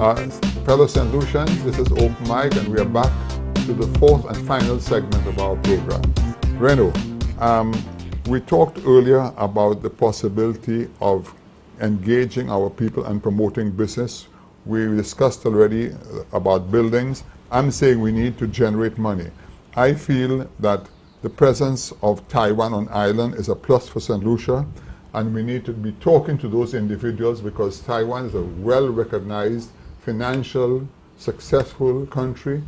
Fellow St. Lucians, this is Open Mic, and we are back to the fourth and final segment of our program. Reno, we talked earlier about the possibility of engaging our people and promoting business. We discussed already about buildings. I'm saying we need to generate money. I feel that the presence of Taiwan on island is a plus for St. Lucia, and we need to be talking to those individuals because Taiwan is a well-recognized, financial, successful country,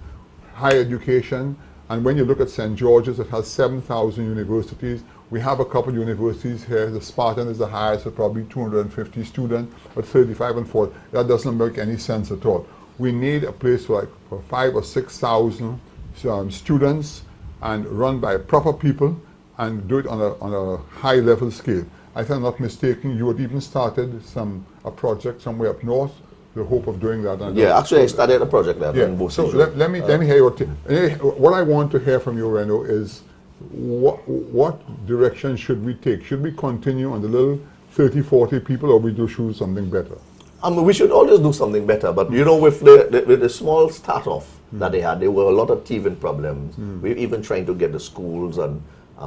high education, and when you look at St. George's, it has 7,000 universities. We have a couple of universities here. The Spartan is the highest with probably 250 students, but 35 and 40. That doesn't make any sense at all. We need a place for 5,000 or 6,000 students and run by proper people and do it on a high level scale. If I'm not mistaken, you had even started a project somewhere up north, the hope of doing that. Yeah, actually I started a project there. Yeah. So let me hear what I want to hear from you, Reno, is what direction should we take? Should we continue on the little 30, 40 people, or we do something better? We should always do something better, but you know, with the small start off that they had, there were a lot of teething problems. We're even trying to get the schools and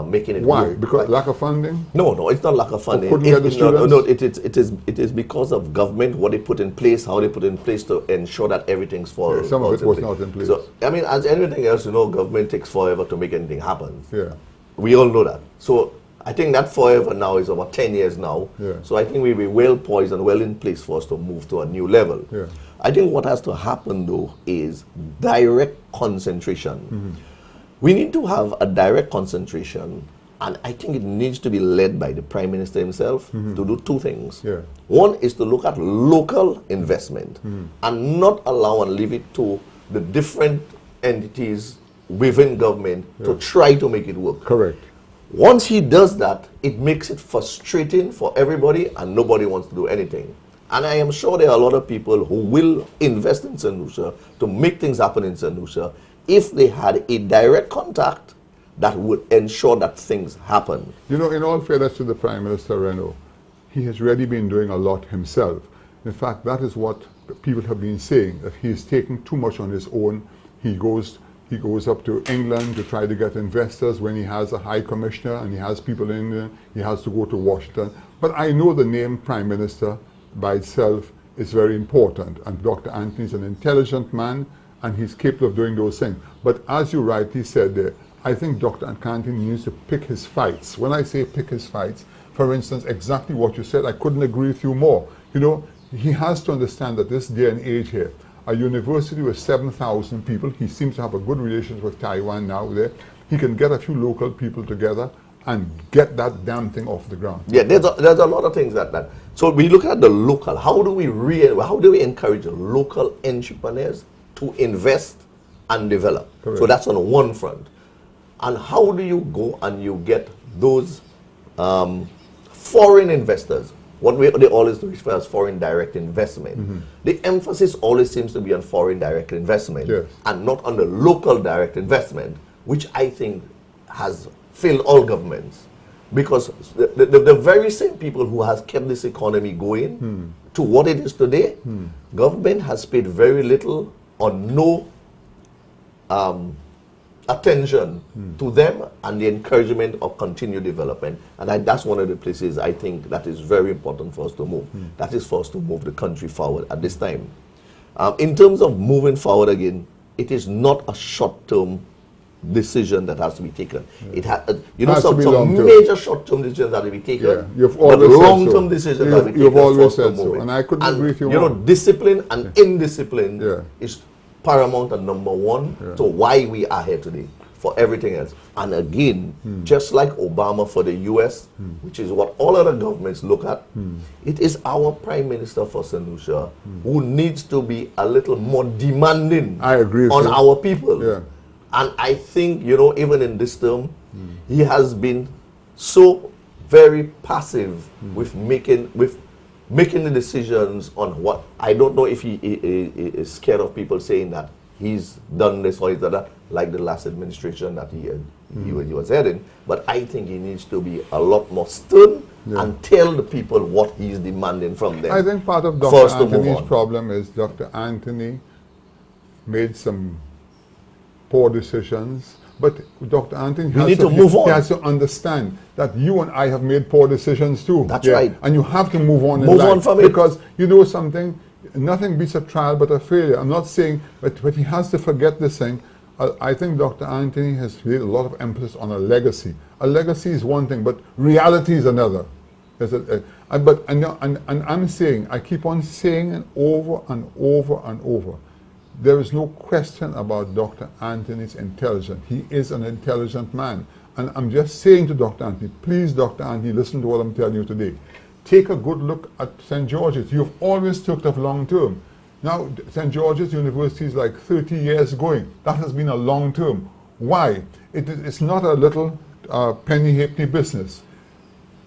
making it Why? work. Because lack of funding? No, it's not lack of funding. Couldn't get the students? It is because of government, what they put in place, how they put in place to ensure that everything's falls. Yeah, some of it was not in place. So, I mean, as anything else, you know, government takes forever to make anything happen. Yeah. We all know that. So I think that forever now is about 10 years now. Yeah. So I think we'll be well poised and well in place for us to move to a new level. Yeah. I think what has to happen though is direct concentration. We need to have a direct concentration, and I think it needs to be led by the Prime Minister himself to do two things. Yeah. One is to look at local investment and not allow and leave it to the different entities within government to try to make it work. Correct. Once he does that, it makes it frustrating for everybody and nobody wants to do anything. And I am sure there are a lot of people who will invest in St. Lucia to make things happen in St. Lucia if they had a direct contact that would ensure that things happen. You know, in all fairness to the Prime Minister, Reno, he has really been doing a lot himself. In fact, that is what people have been saying, that he's taking too much on his own. He goes up to England to try to get investors when he has a high commissioner and he has people in there. He has to go to Washington. But I know the name Prime Minister by itself is very important. And Dr. Anthony is an intelligent man and he's capable of doing those things. But as you rightly said there, I think Dr. Anthony needs to pick his fights. When I say pick his fights, for instance, exactly what you said, I couldn't agree with you more. You know, he has to understand that this day and age here, a university with 7,000 people, he seems to have a good relationship with Taiwan now there. He can get a few local people together and get that damn thing off the ground. Yeah, there's a lot of things that. So we look at the local. How do we encourage local entrepreneurs to invest and develop? Correct. So that's on one front. And how do you go and you get those foreign investors? What they always refer as foreign direct investment. The emphasis always seems to be on foreign direct investment and not on the local direct investment, which I think has failed all governments. Because the very same people who has kept this economy going to what it is today, government has paid very little or no attention to them and the encouragement of continued development. And that's one of the places I think that is very important for us to move. That is for us to move the country forward at this time. In terms of moving forward again, it is not a short-term decision that has to be taken. It has, some major short-term decisions that have to be taken, You've but always long-term decisions that have to be taken. You've always said so, and I couldn't agree with you more. Discipline and indiscipline is paramount and number one to why we are here today, for everything else. And again, just like Obama for the US, which is what all other governments look at, it is our Prime Minister for St. Lucia who needs to be a little more demanding on our people. And I think, you know, even in this term, he has been so very passive with making the decisions on what. I don't know if he is scared of people saying that he's done this or he's done that, like the last administration that he was heading. But I think he needs to be a lot more stern and tell the people what he's demanding from them. I think part of Dr. Anthony's problem is Dr. Anthony made some poor decisions, but Dr. Anthony has to understand that you and I have made poor decisions too. That's right. And you have to move on in life. From it. Because you know something, nothing beats a trial but a failure. I'm not saying, but he has to forget this thing. I think Dr. Anthony has laid a lot of emphasis on a legacy. A legacy is one thing, but reality is another. And I'm saying, I keep on saying it over and over and over. There is no question about Dr. Anthony's intelligence. He is an intelligent man. And I'm just saying to Dr. Anthony, please, Dr. Anthony, listen to what I'm telling you today. Take a good look at St. George's. You've always talked of long term. Now, St. George's University is like 30 years going. That has been a long term. Why? It's not a little penny halfpenny business.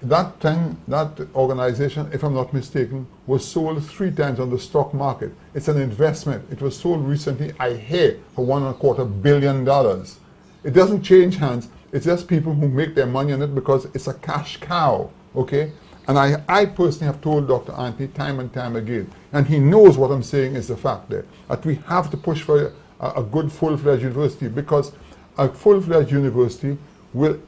That thing, that organization, if I'm not mistaken, was sold 3 times on the stock market. It's an investment. It was sold recently, I hear, for $1.25 billion. It doesn't change hands. It's just people who make their money on it because it's a cash cow, okay? And I personally have told Dr. Anthony time and time again, and he knows what I'm saying is the fact there, that we have to push for a good full-fledged university, because a full-fledged university will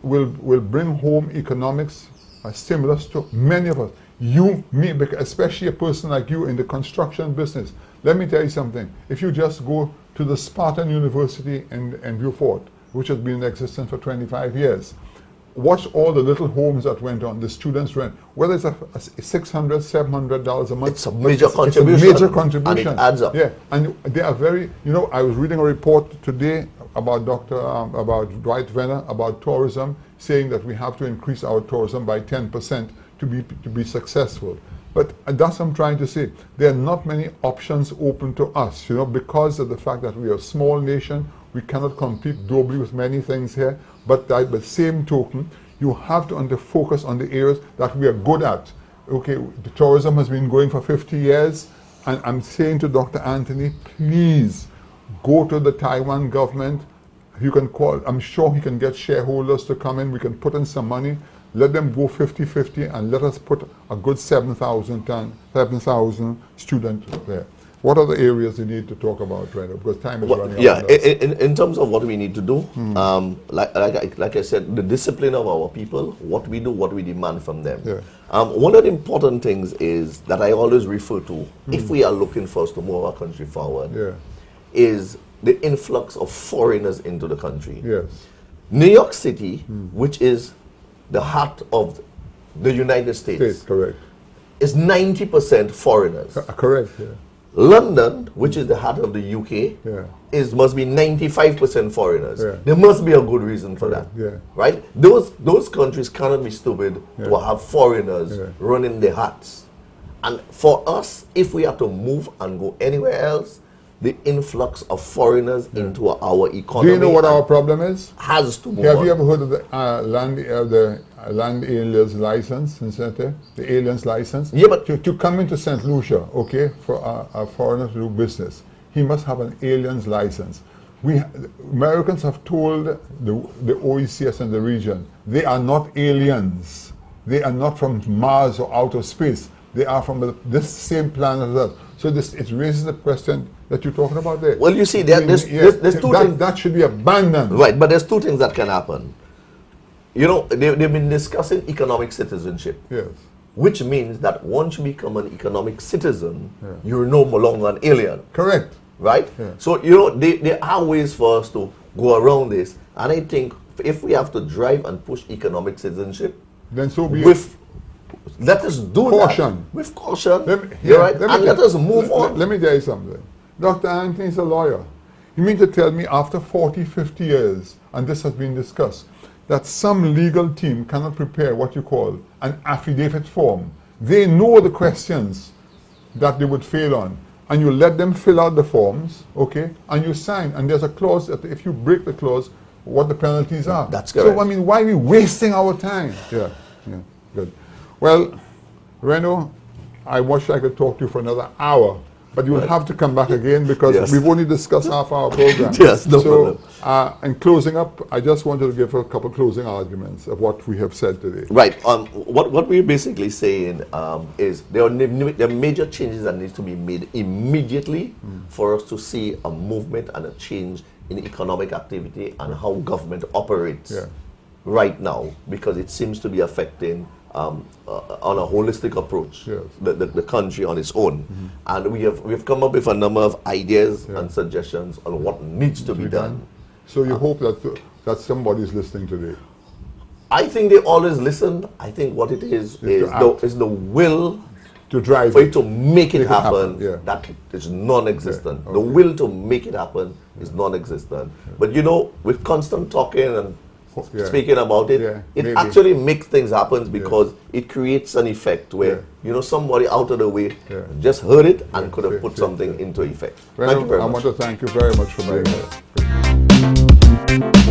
bring home economics, a stimulus to many of us. You, me, especially a person like you in the construction business. Let me tell you something. If you just go to the Spartan University in Beaufort, which has been in existence for 25 years, watch all the little homes that went on, the students rent, whether it's a $600, $700 a month. It's a major contribution. It's a major contribution. And it adds up. Yeah, and they are very, you know, I was reading a report today about about Dwight Venner, about tourism, saying that we have to increase our tourism by 10% to be successful. But that's what I'm trying to say. There are not many options open to us, you know, because of the fact that we are a small nation. We cannot compete globally with many things here. But by the same token, you have to focus on the areas that we are good at. Okay, the tourism has been going for 50 years, and I'm saying to Dr. Anthony, please go to the Taiwan government. You can call, I'm sure he can get shareholders to come in. We can put in some money. Let them go 50-50 and let us put a good 7,000 students there. What are the areas you need to talk about right now? Because time is running out. Yeah, in terms of what we need to do, like I said, the discipline of our people, what we do, what we demand from them. Yeah. One of the important things is that I always refer to, if we are looking for us to move our country forward, is the influx of foreigners into the country. Yes. New York City, which is the heart of the United States, correct, is 90% foreigners. Correct, yeah. London, which is the heart of the UK, must be 95% foreigners. Yeah. There must be a good reason for that, right? Those countries cannot be stupid to have foreigners running their hearts. And for us, if we have to move and go anywhere else, the influx of foreigners into our economy. Do you know what our problem is? Has to move Have on. you ever heard of the land aliens license in St. The aliens license? Yeah, but to come into St. Lucia, okay, for a foreigner to do business, he must have an aliens license. Americans have told the OECS and the region, they are not aliens. They are not from Mars or outer space. They are from this same planet as us. So it raises the question that you're talking about there. Well, you see, there's two things. That should be abandoned. Right, but there's two things that can happen. You know, they've been discussing economic citizenship. Yes. Which means that once you become an economic citizen, you're no longer an alien. Correct. Right? Yeah. So, you know, there are ways for us to go around this. And I think if we have to drive and push economic citizenship, then so be let us do caution. That with caution. Let us move on. Let me tell you something. Dr. Anthony is a lawyer. You mean to tell me after 40, 50 years, and this has been discussed, that some legal team cannot prepare what you call an affidavit form? They know the questions that they would fail on, and you let them fill out the forms, okay, and you sign, and there's a clause that if you break the clause, what the penalties are. That's correct. So, I mean, why are we wasting our time? Yeah, good. Well, Reno, I wish I could talk to you for another hour, But you will have to come back again because Yes. we've only discussed half our program. Yes, no problem. In closing up, I just wanted to give a couple closing arguments of what we have said today. Right. What we're basically saying is there are major changes that need to be made immediately for us to see a movement and a change in economic activity and how government operates right now, because it seems to be affecting on a holistic approach the country on its own. And we've come up with a number of ideas and suggestions on what needs to be done. So you hope that somebody is listening today? I think they always listen. I think what it is the will to drive for it to make it happen. That is non-existent. The will to make it happen is non-existent. But you know, with constant talking and speaking about it, it actually makes things happen because it creates an effect where you know, somebody out of the way just heard it and could have put something into effect. Thank you very much. I want to thank you very much for being here.